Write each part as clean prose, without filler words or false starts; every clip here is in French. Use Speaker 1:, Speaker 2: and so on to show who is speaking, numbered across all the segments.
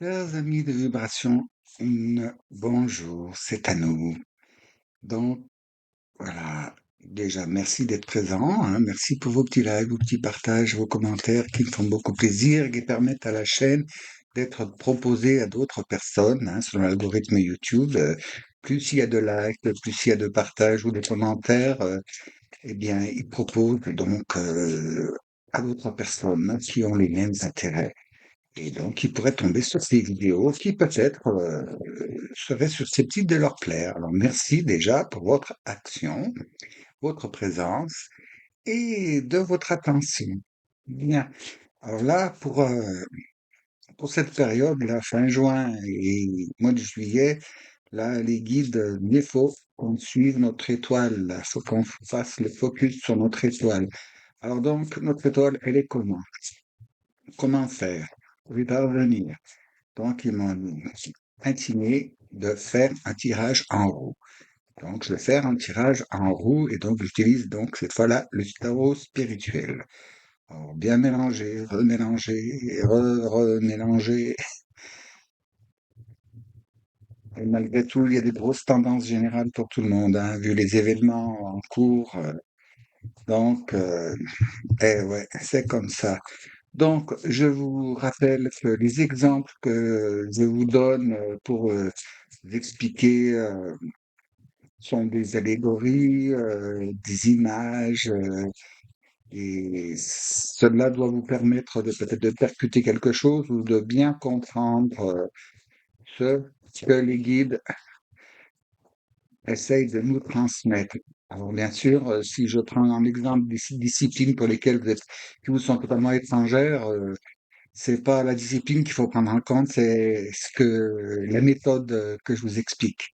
Speaker 1: Chers amis de Vibration, bonjour, c'est à nous. Donc voilà, déjà merci d'être présent, hein, merci pour vos petits likes, vos petits partages, vos commentaires qui me font beaucoup plaisir et qui permettent à la chaîne d'être proposée à d'autres personnes, hein, selon l'algorithme YouTube. Plus il y a de likes, plus il y a de partages ou de commentaires, eh bien, il propose donc à d'autres personnes qui ont les mêmes intérêts. Et donc, ils pourraient tomber sur ces vidéos qui peut-être seraient susceptibles de leur plaire. Alors, merci déjà pour votre action, votre présence et de votre attention. Bien. Alors là, pour cette période, la fin juin et mois de juillet, là, les guides, il faut qu'on suive notre étoile. Il faut qu'on fasse le focus sur notre étoile. Alors donc, notre étoile, elle est comment? Comment faire pour y parvenir? Donc, ils m'ont intimé de faire un tirage en roue. Donc, je vais faire un tirage en roue et donc j'utilise donc cette fois-là le tarot spirituel. Alors, bien mélanger, remélanger, remélanger. Et malgré tout, il y a des grosses tendances générales pour tout le monde, hein, vu les événements en cours. Donc, eh ouais, c'est comme ça. Donc, je vous rappelle que les exemples que je vous donne pour vous expliquer sont des allégories, des images, et cela doit vous permettre de peut-être de percuter quelque chose ou de bien comprendre ce que les guides essayent de nous transmettre. Alors bien sûr, si je prends en exemple des disciplines pour lesquelles qui vous sont totalement étrangères, c'est pas la discipline qu'il faut prendre en compte, c'est la méthode que je vous explique.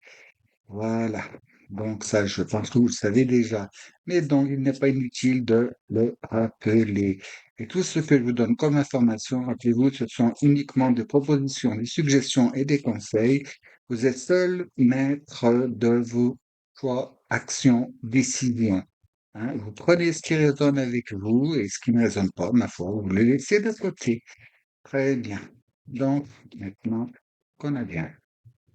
Speaker 1: Voilà. Donc ça, je pense que vous le savez déjà. Mais donc, il n'est pas inutile de le rappeler. Et tout ce que je vous donne comme information, rappelez-vous, ce sont uniquement des propositions, des suggestions et des conseils. Vous êtes seul maître de vos choix, actions, décisions. Hein. Vous prenez ce qui résonne avec vous et ce qui ne résonne pas, ma foi, vous le laissez de côté. Très bien. Donc, maintenant qu'on a bien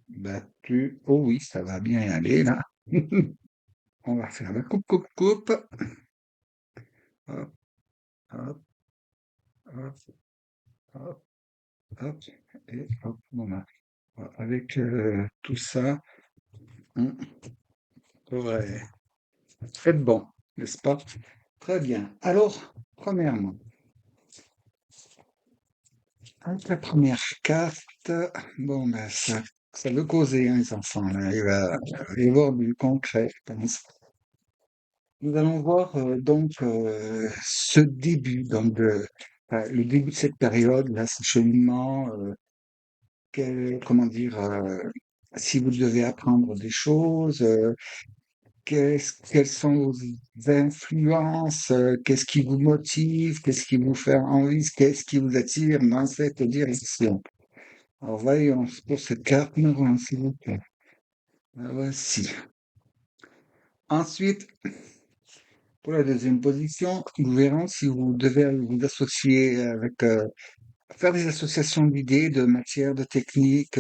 Speaker 1: battu, oh oui, ça va bien aller là. On va faire la coupe, coupe, coupe. Hop, hop, hop, hop, hop, et hop, voilà. Avec tout ça, on devrait être bon, n'est-ce pas? Très bien. Alors, premièrement, avec la première carte, bon, ben, ça veut causer, hein, les enfants, là. Il va y avoir du concret, je pense. Nous allons voir donc ce début, donc le début de cette période, là, ce cheminement, comment dire, si vous devez apprendre des choses, quelles sont vos influences, qu'est-ce qui vous motive, qu'est-ce qui vous fait envie, qu'est-ce qui vous attire dans cette direction. Alors voyons pour cette carte numéro 1, s'il vous plaît. La voici. Ensuite, pour la deuxième position, nous verrons si vous devez vous associer avec, faire des associations d'idées, de matières, de techniques,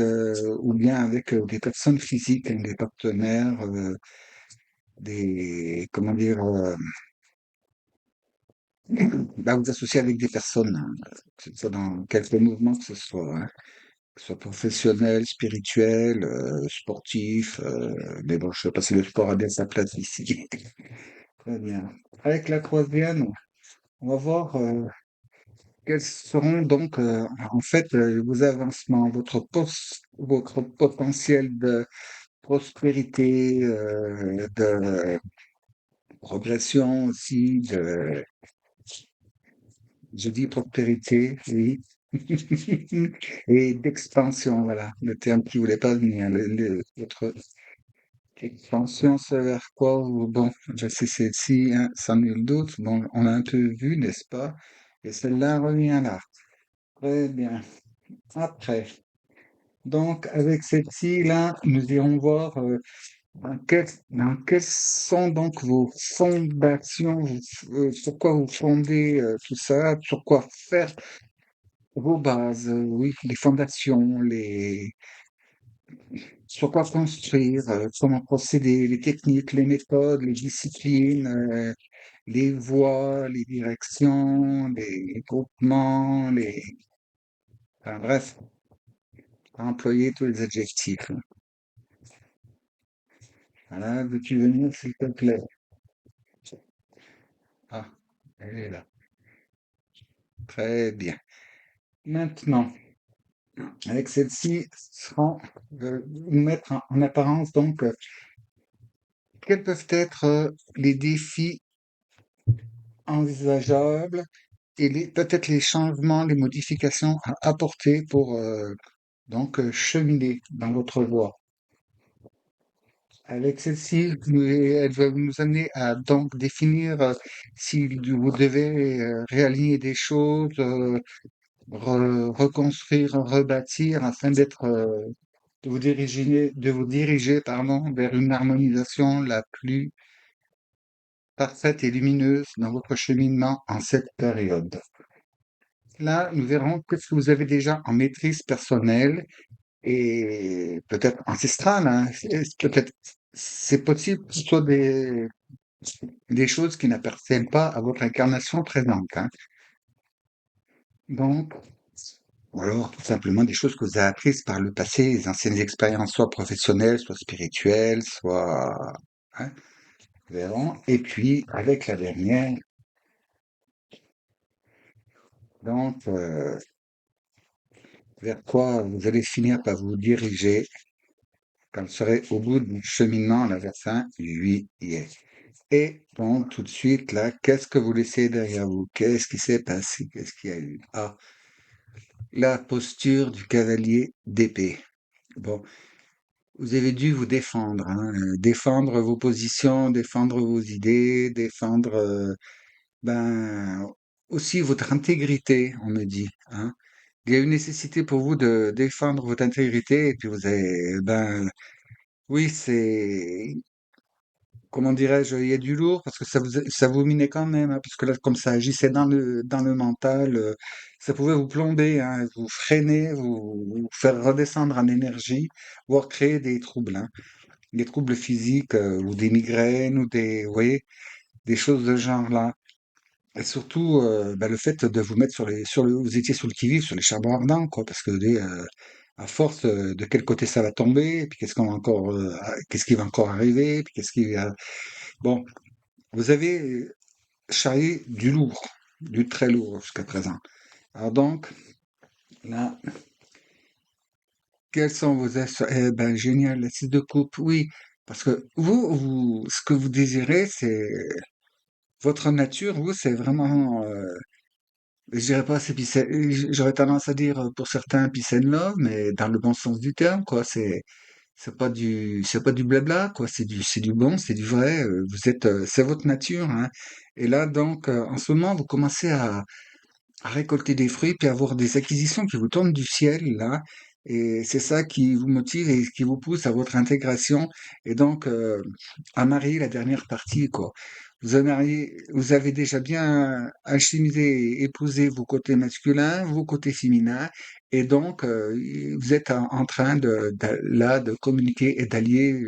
Speaker 1: ou bien avec des personnes physiques, hein, des partenaires, comment dire, bah, vous associer avec des personnes, hein, que ce soit dans quelque mouvement que ce soit, hein, que ce soit professionnel, spirituel, sportif, mais bon, je sais pas si le sport a bien sa place ici. Très bien. Avec la troisième, on va voir quels seront donc en fait vos avancements, votre potentiel de prospérité, de progression aussi, je dis prospérité, oui, et d'expansion, voilà, le terme qui voulait pas venir, votre expansion, c'est vers quoi? Bon, je sais celle-ci, hein, sans nul doute, bon, on l'a un peu vu, n'est-ce pas? Et celle-là revient là. Très bien. Après, donc, avec celle-ci, là, nous irons voir dans quelles sont donc vos fondations, pourquoi vous fondez tout ça, sur quoi faire vos bases, oui, les fondations, sur quoi construire, comment procéder, les techniques, les méthodes, les disciplines, les voies, les directions, les groupements, enfin, bref, employer tous les adjectifs. Voilà, veux-tu venir, s'il te plaît? Ah, elle est là. Très bien. Maintenant, avec celle-ci, seront, nous mettre en apparence donc quels peuvent être les défis envisageables et peut-être les changements, les modifications à apporter pour donc cheminer dans votre voie. Avec celle-ci, elle va nous amener à donc définir si vous devez réaligner des choses, reconstruire, rebâtir afin de vous diriger, pardon, vers une harmonisation la plus parfaite et lumineuse dans votre cheminement en cette période. Là, nous verrons qu'est-ce que vous avez déjà en maîtrise personnelle et peut-être ancestrale, hein. Peut-être, c'est possible que ce soit des choses qui n'appartiennent pas à votre incarnation présente, hein. Donc, ou alors tout simplement des choses que vous avez apprises par le passé, les anciennes expériences, soit professionnelles, soit spirituelles, soit, hein, nous verrons. Et puis, avec la dernière, donc, vers quoi vous allez finir par vous diriger quand vous serez au bout du cheminement à la fin juillet. Et donc, tout de suite, là, qu'est-ce que vous laissez derrière vous? Qu'est-ce qui s'est passé? Qu'est-ce qu'il y a eu? Ah, la posture du cavalier d'épée. Bon, vous avez dû vous défendre, hein, défendre vos positions, défendre vos idées, défendre, ben, aussi votre intégrité, on me dit, hein. Il y a une nécessité pour vous de défendre votre intégrité et puis vous avez, ben, oui, c'est, comment dirais-je, il y a du lourd parce que ça vous minait quand même, hein, parce que là, comme ça agissait dans le mental, ça pouvait vous plomber, hein, vous freiner, vous faire redescendre en énergie, voire créer des troubles, hein, des troubles physiques ou des migraines ou vous voyez, des choses de ce genre-là. Et surtout, bah, le fait de vous mettre vous étiez sur le qui-vive, sur les charbons ardents, quoi, parce que à force, de quel côté ça va tomber, et puis qu'est-ce qui va encore arriver, et puis qu'est-ce qui va, bon, vous avez charrié du lourd, du très lourd jusqu'à présent. Alors donc, là, quels sont eh ben, génial, la 6 de coupe, oui, parce que ce que vous désirez, c'est votre nature, vous, c'est vraiment, je dirais pas c'est j'aurais tendance à dire pour certains peace and love, mais dans le bon sens du terme, quoi. C'est pas du blabla, quoi. C'est du bon, c'est du vrai. Vous êtes, c'est votre nature, hein. Et là, donc, en ce moment, vous commencez à récolter des fruits, puis avoir des acquisitions qui vous tombent du ciel, là. Et c'est ça qui vous motive et qui vous pousse à votre intégration et donc à marier la dernière partie, quoi. Vous avez déjà bien alchimisé et épousé vos côtés masculins, vos côtés féminins, et donc vous êtes en train là de communiquer et d'allier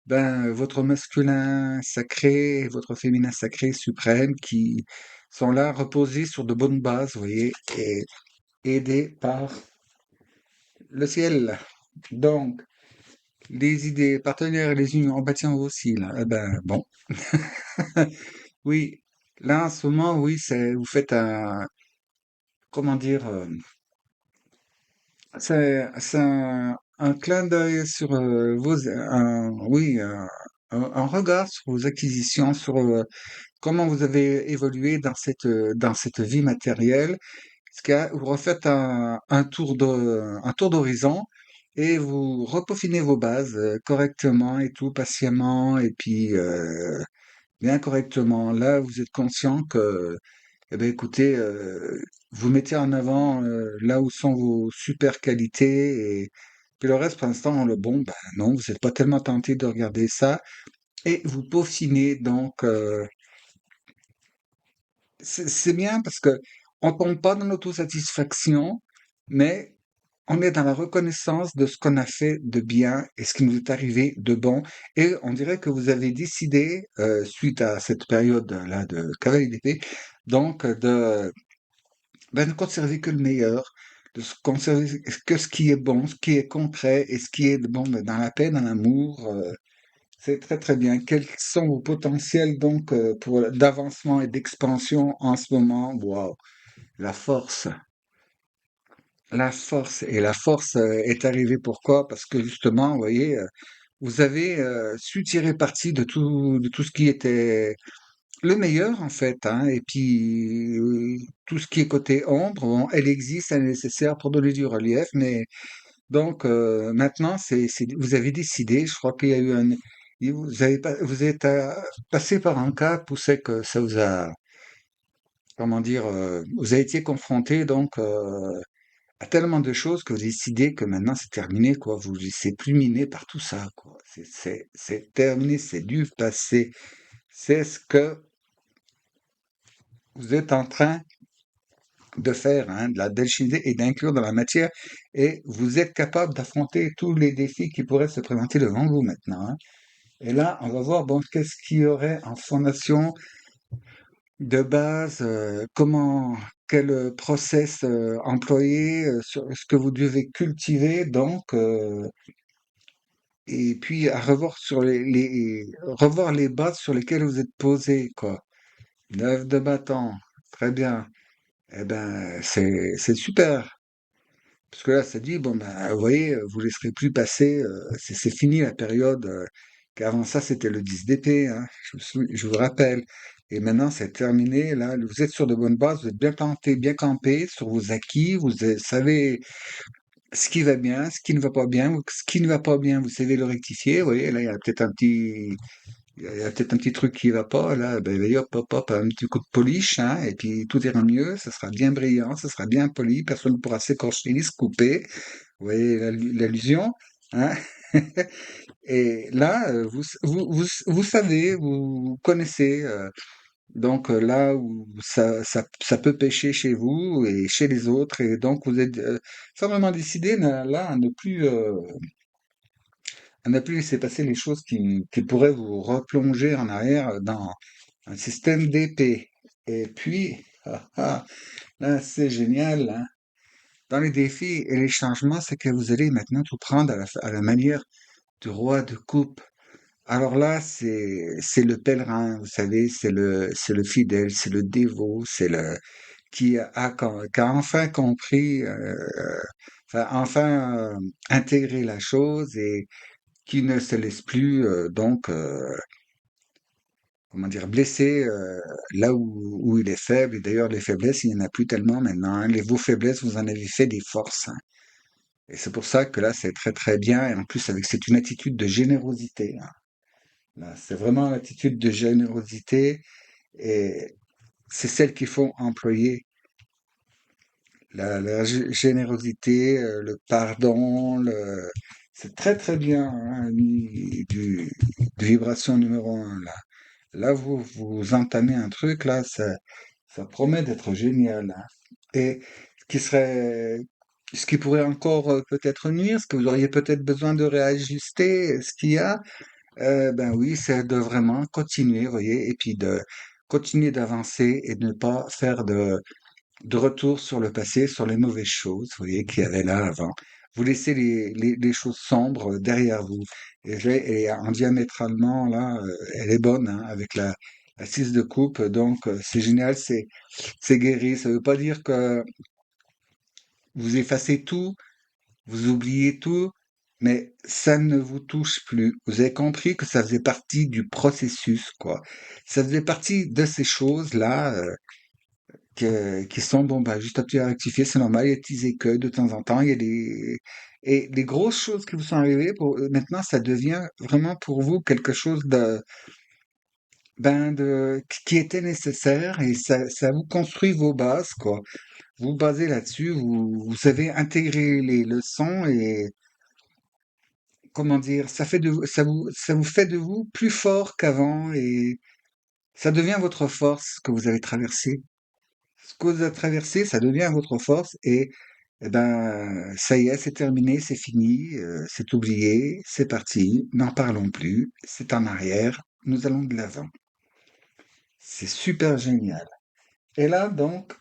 Speaker 1: ben, votre masculin sacré et votre féminin sacré suprême qui sont là reposés sur de bonnes bases, vous voyez, et aidés par le ciel. Donc, les idées partenaires et les unions, oh bah tiens aussi, là, eh ben bon. Oui, là en ce moment, oui, vous faites comment dire, c'est un clin d'œil sur oui, un regard sur vos acquisitions, sur comment vous avez évolué dans cette vie matérielle. Vous refaites un tour d'horizon et vous repeaufinez vos bases correctement et tout, patiemment, et puis bien correctement. Là, vous êtes conscient que, eh ben, écoutez, vous mettez en avant là où sont vos super qualités et puis le reste, pour l'instant, ben non, vous n'êtes pas tellement tenté de regarder ça et vous peaufinez donc. C'est bien parce que on tombe pas dans l'autosatisfaction, mais on est dans la reconnaissance de ce qu'on a fait de bien et ce qui nous est arrivé de bon. Et on dirait que vous avez décidé, suite à cette période-là de cavalier d'épée, donc de conserver que le meilleur, de se conserver que ce qui est bon, ce qui est concret et ce qui est bon ben, dans la paix, dans l'amour. C'est très très bien. Quels sont vos potentiels donc pour d'avancement et d'expansion en ce moment? Waouh, la force, la force et la force est arrivée pourquoi? Parce que justement, vous voyez, vous avez su tirer parti de tout ce qui était le meilleur en fait, hein, et puis tout ce qui est côté ombre, bon, elle existe, elle est nécessaire pour donner du relief, mais donc maintenant vous avez décidé, je crois qu'il y a eu vous avez pas, vous êtes passé par un cap où c'est que ça vous a, comment dire, vous avez été confronté donc à tellement de choses que vous décidez que maintenant c'est terminé, quoi. Vous ne laissez plus miner par tout ça, quoi. C'est terminé, c'est du passé. C'est ce que vous êtes en train de faire, hein, de la d'alchimiser et d'inclure dans la matière, et vous êtes capable d'affronter tous les défis qui pourraient se présenter devant vous maintenant, hein. Et là, on va voir, bon, qu'est-ce qu'il y aurait en fondation de base, quel process employer, sur ce que vous devez cultiver, donc, et puis à revoir revoir les bases sur lesquelles vous êtes posé, quoi. 9 de bâton, très bien. Eh ben, c'est super. Parce que là, ça dit, bon, ben, vous voyez, vous laisserez plus passer, c'est fini la période, qu'avant ça, c'était le 10 d'épée, hein, je vous rappelle. Et maintenant, c'est terminé, là, vous êtes sur de bonnes bases, vous êtes bien planté, bien campé sur vos acquis, savez ce qui va bien, ce qui ne va pas bien, ce qui ne va pas bien, vous savez le rectifier, vous voyez, là, il y a peut-être un petit truc qui va pas, là, ben, hop, hop, hop, un petit coup de polish, hein, et puis tout ira mieux, ça sera bien brillant, ça sera bien poli, personne ne pourra s'écorcher ni se couper. Vous voyez l'allusion, hein? Et là, vous savez, vous connaissez, donc là où ça peut pêcher chez vous et chez les autres, et donc vous êtes simplement décidé là à ne plus laisser passer les choses qui pourraient vous replonger en arrière dans un système d'épée. Et puis, là, c'est génial, hein. Dans les défis et les changements, c'est que vous allez maintenant tout prendre à la manière du roi de coupe. Alors là, c'est le pèlerin, vous savez, c'est le fidèle, c'est le dévot, c'est le qui a enfin compris, enfin intégré la chose et qui ne se laisse plus donc comment dire blesser là où il est faible. Et d'ailleurs, les faiblesses, il n'y en a plus tellement maintenant, hein. Vos faiblesses, vous en avez fait des forces, hein. Et c'est pour ça que là, c'est très très bien. Et en plus, c'est une attitude de générosité, hein. Là, c'est vraiment l'attitude de générosité et c'est celle qu'il faut employer. Générosité, le pardon, c'est très très bien, hein, du vibration numéro un là. Là, vous entamez un truc là, ça promet d'être génial, hein. Et ce qui pourrait encore peut-être nuire, ce que vous auriez peut-être besoin de réajuster, ce qu'il y a. Ben oui, c'est de vraiment continuer, vous voyez, et puis de continuer d'avancer et de ne pas faire de retour sur le passé, sur les mauvaises choses, vous voyez, qu'il y avait là avant. Vous laissez les choses sombres derrière vous. Et en diamétralement, là, elle est bonne, hein, avec la 6 de coupe, donc c'est génial, c'est guéri. Ça veut pas dire que vous effacez tout, vous oubliez tout, mais ça ne vous touche plus. Vous avez compris que ça faisait partie du processus, quoi. Ça faisait partie de ces choses-là qui sont, bon, bah, juste à petit à rectifier, c'est normal, il y a des petits écueils de temps en temps, il y a des... Et les grosses choses qui vous sont arrivées, maintenant, ça devient vraiment pour vous quelque chose qui était nécessaire et ça vous construit vos bases, quoi. Vous vous basez là-dessus, vous savez intégrer les leçons et comment dire, ça vous fait de vous plus fort qu'avant et ça devient votre force que vous avez traversée. Ce que vous avez traversé, ça devient votre force et, eh ben, ça y est, c'est terminé, c'est fini, c'est oublié, c'est parti, n'en parlons plus, c'est en arrière, nous allons de l'avant. C'est super génial. Et là, donc,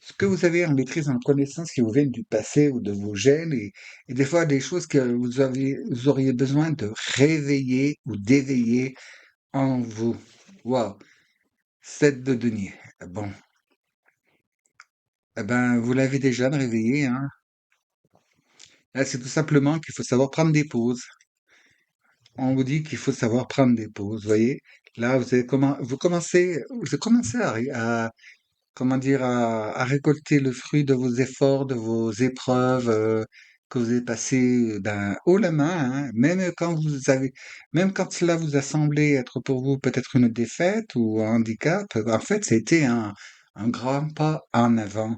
Speaker 1: ce que vous avez en maîtrise, en connaissance qui vous viennent du passé ou de vos gènes et des fois des choses que vous auriez besoin de réveiller ou d'éveiller en vous. Waouh, 7 de denier. Bon, eh ben, vous l'avez déjà réveillé, hein. Là, c'est tout simplement qu'il faut savoir prendre des pauses. On vous dit qu'il faut savoir prendre des pauses, voyez. Là, vous commencez comment dire, à récolter le fruit de vos efforts, de vos épreuves que vous avez passées, ben, haut la main, hein. Même quand cela vous a semblé être pour vous peut-être une défaite ou un handicap, en fait, c'était un grand pas en avant.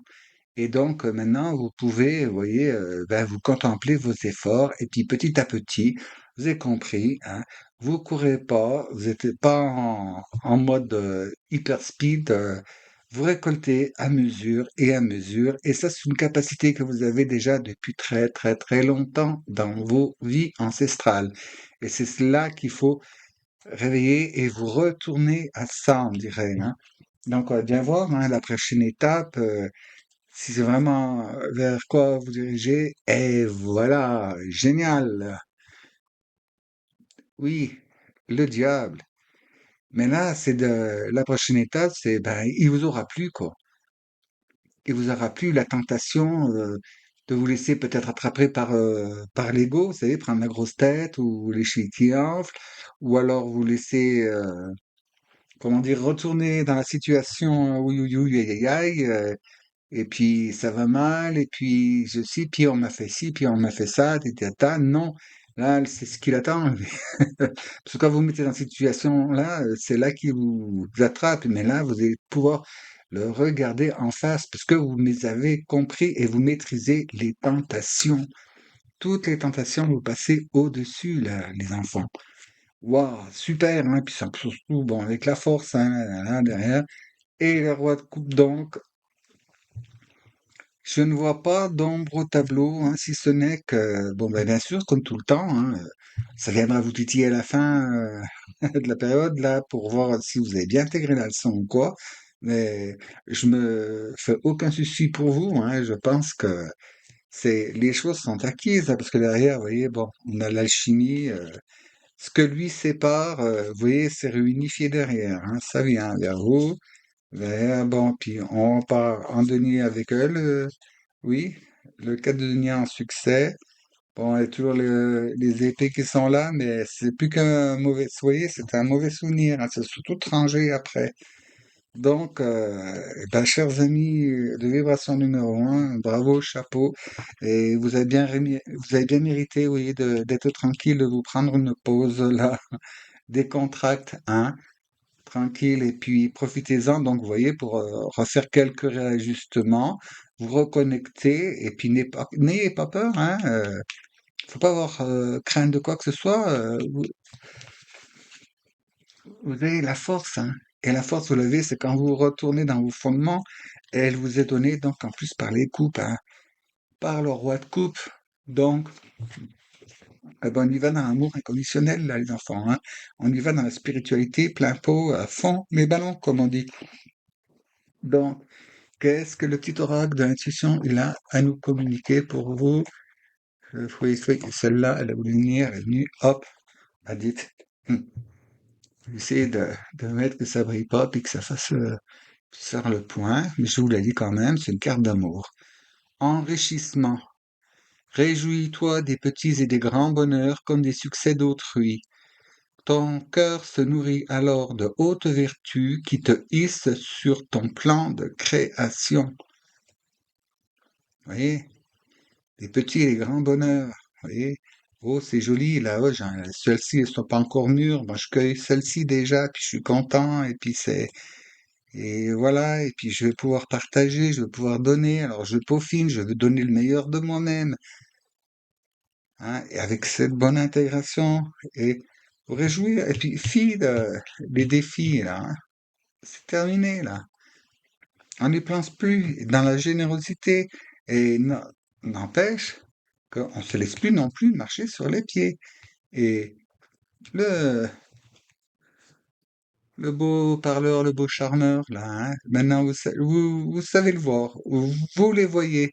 Speaker 1: Et donc maintenant, vous pouvez, vous voyez, ben, vous contemplez vos efforts et puis petit à petit, vous avez compris, hein, vous courez pas, vous n'êtes pas en mode hyper speed, vous récoltez à mesure et ça, c'est une capacité que vous avez déjà depuis très très très longtemps dans vos vies ancestrales. Et c'est cela qu'il faut réveiller et vous retourner à ça, on dirait, hein. Donc, on va bien voir, hein, la prochaine étape. Si c'est vraiment vers quoi vous dirigez, et voilà, génial. Oui, le diable. Mais là, la prochaine étape, c'est, ben, il vous aura plu, quoi. Il vous aura plu la tentation de vous laisser peut-être attraper par l'ego, vous savez, prendre la grosse tête ou les chevilles qui enflent, ou alors vous laisser, comment dire, retourner dans la situation, oui, oui, oui, aïe, aïe, aïe, et puis ça va mal, et puis ceci, puis on m'a fait ci, puis on m'a fait ça, tata. Non, là, c'est ce qu'il attend. Parce que quand vous vous mettez dans cette situation-là, c'est là qu'il vous attrape. Mais là, vous allez pouvoir le regarder en face, parce que vous les avez compris et vous maîtrisez les tentations. Toutes les tentations, vous passez au-dessus, là, les enfants. Waouh, super, hein, puis surtout, bon, avec la force, hein, là, derrière. Et le roi de coupe, donc, je ne vois pas d'ombre au tableau, hein, si ce n'est que, bon, ben, bien sûr, comme tout le temps, hein, ça viendra vous titiller à la fin de la période, là, pour voir si vous avez bien intégré la leçon ou quoi. Mais je me fais aucun souci pour vous, hein, je pense que les choses sont acquises, là, parce que derrière, vous voyez, bon, on a l'alchimie, ce que lui sépare, vous voyez, c'est réunifié derrière, hein, ça vient vers vous, bon, puis on part en denier avec elle, oui, le 4 de denier en succès. Bon, il y a toujours les épées qui sont là, mais c'est plus qu'un mauvais, vous voyez, c'est un mauvais souvenir, hein, c'est surtout rangé après. Donc, ben, chers amis de Vibration numéro un, bravo, chapeau, et vous avez bien mérité, oui, d'être tranquille, de vous prendre une pause là, décontracte, hein, tranquille, et puis profitez-en, donc vous voyez, pour refaire quelques réajustements, vous reconnecter, et puis n'ayez pas peur, hein, faut pas avoir crainte de quoi que ce soit, vous avez la force, hein, et la force, vous l'avez, c'est quand vous retournez dans vos fondements, et elle vous est donnée, donc en plus par les coupes, hein, par le roi de coupe, donc, eh ben, on y va dans l'amour inconditionnel, là, les enfants, hein, on y va dans la spiritualité, plein pot, à fond, mes ballons, comme on dit. Donc, qu'est-ce que le petit oracle de l'intuition il a à nous communiquer pour vous? Oui, oui, celle-là, elle a voulu venir, elle est venue, hop, a dit, essayer de mettre que ça brille pas, puis que ça fasse faire le point, mais je vous l'ai dit quand même, c'est une carte d'amour. Enrichissement. Réjouis-toi des petits et des grands bonheurs comme des succès d'autrui. Ton cœur se nourrit alors de hautes vertus qui te hissent sur ton plan de création. Vous voyez? Les petits et les grands bonheurs. Vous voyez? Oh, c'est joli, là, oh, celles-ci, elles sont pas encore mûres. Moi, je cueille celles-ci déjà, puis je suis content, et puis et voilà, et puis je vais pouvoir partager, je vais pouvoir donner. Alors, je peaufine, je veux donner le meilleur de moi-même, hein, et avec cette bonne intégration, et vous réjouir, et puis, fille, les défis, là, hein, c'est terminé, là. on n'y pense plus dans la générosité et n'empêche qu'on ne se laisse plus non plus marcher sur les pieds. Et le, le beau parleur, le beau charmeur, là, hein, maintenant vous savez le voir, vous les voyez,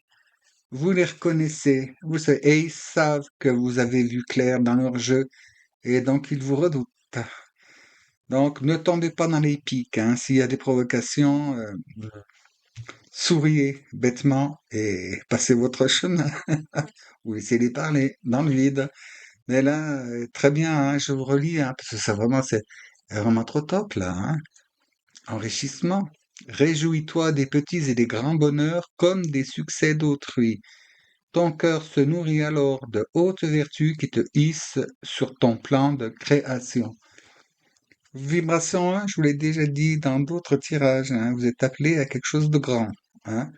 Speaker 1: vous les reconnaissez, et ils savent que vous avez vu clair dans leur jeu, et donc ils vous redoutent. Donc ne tombez pas dans les piques, hein, s'il y a des provocations, souriez bêtement et passez votre chemin, ou essayez de parler dans le vide. Mais là, très bien, hein, je vous relis, hein, parce que ça vraiment, c'est vraiment trop top, là, hein. Enrichissement. Réjouis-toi des petits et des grands bonheurs comme des succès d'autrui. Ton cœur se nourrit alors de hautes vertus qui te hissent sur ton plan de création. Vibration 1, je vous l'ai déjà dit dans d'autres tirages, hein, vous êtes appelé à quelque chose de grand, hein,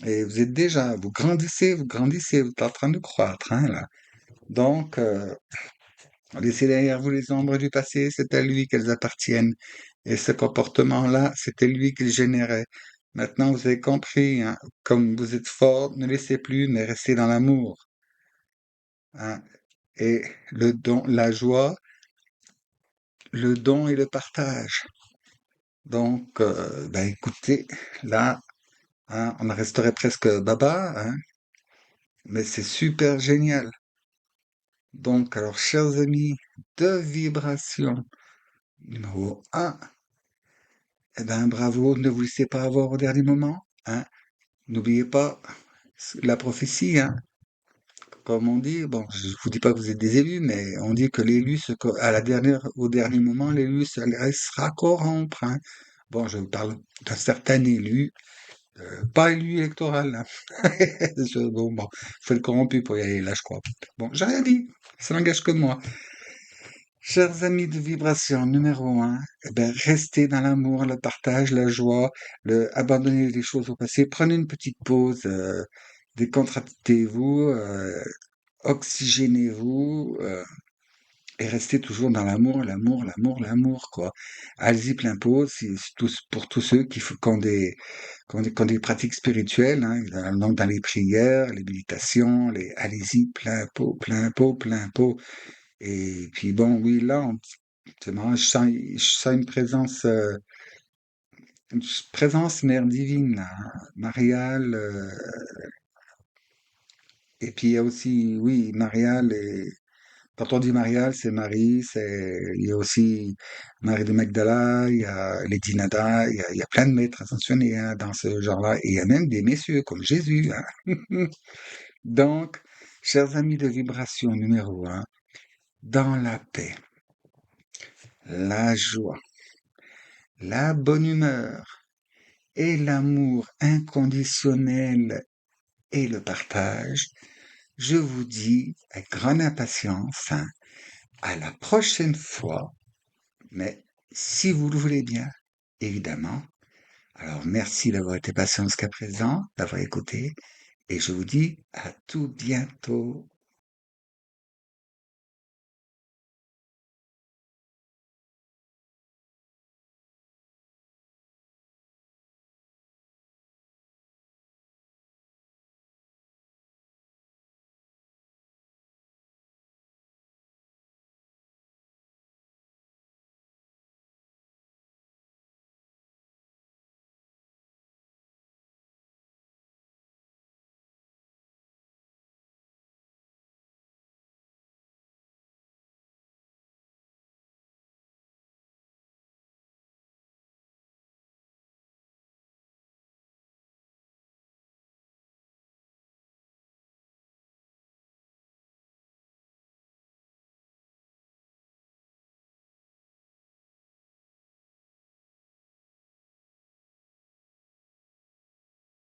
Speaker 1: et vous êtes déjà, vous êtes en train de croître, hein, là. Donc, laissez derrière vous les ombres du passé, c'est à lui qu'elles appartiennent. Et ce comportement-là, c'était lui qui le générait. Maintenant, vous avez compris, hein, comme vous êtes fort, ne laissez plus, mais restez dans l'amour, hein. Et le don, la joie, le don et le partage. Donc, ben écoutez, là, hein, on en resterait presque baba, hein, mais c'est super génial. Donc, alors, chers amis, de vibration numéro un, eh ben, bravo, ne vous laissez pas avoir au dernier moment, hein. N'oubliez pas la prophétie, hein. Comme on dit, bon, je vous dis pas que vous êtes des élus, mais on dit que l'élu, au dernier moment, l'élu se laissera corrompre, hein. Bon, je parle d'un certain élu, pas élu électoral, hein. Bon, faut être corrompu pour y aller là, je crois. Bon, j'ai rien dit, ça n'engage que moi. Chers amis de vibration numéro un, eh ben, restez dans l'amour, le partage, la joie, abandonnez les choses au passé, prenez une petite pause, décontractez-vous, oxygénez-vous, et restez toujours dans l'amour, l'amour, l'amour, l'amour, quoi. Allez-y plein pot, pour tous ceux qui ont des pratiques spirituelles, hein, donc dans les prières, les méditations, allez-y plein pot, plein pot, plein pot. Et puis bon, oui, là, c'est marrant, je sens une présence mère divine, là, hein, Mariale, et puis il y a aussi, oui, Mariale, et quand on dit Mariale, c'est Marie, il y a aussi Marie de Magdala, il y a Lady Nada, il y a plein de maîtres ascensionnés, hein, dans ce genre-là, et il y a même des messieurs comme Jésus, hein. Donc, chers amis de vibration numéro un, dans la paix, la joie, la bonne humeur et l'amour inconditionnel et le partage, je vous dis avec grande impatience, hein, à la prochaine fois, mais si vous le voulez bien, évidemment. Alors merci d'avoir été patient jusqu'à présent, d'avoir écouté, et je vous dis à tout bientôt.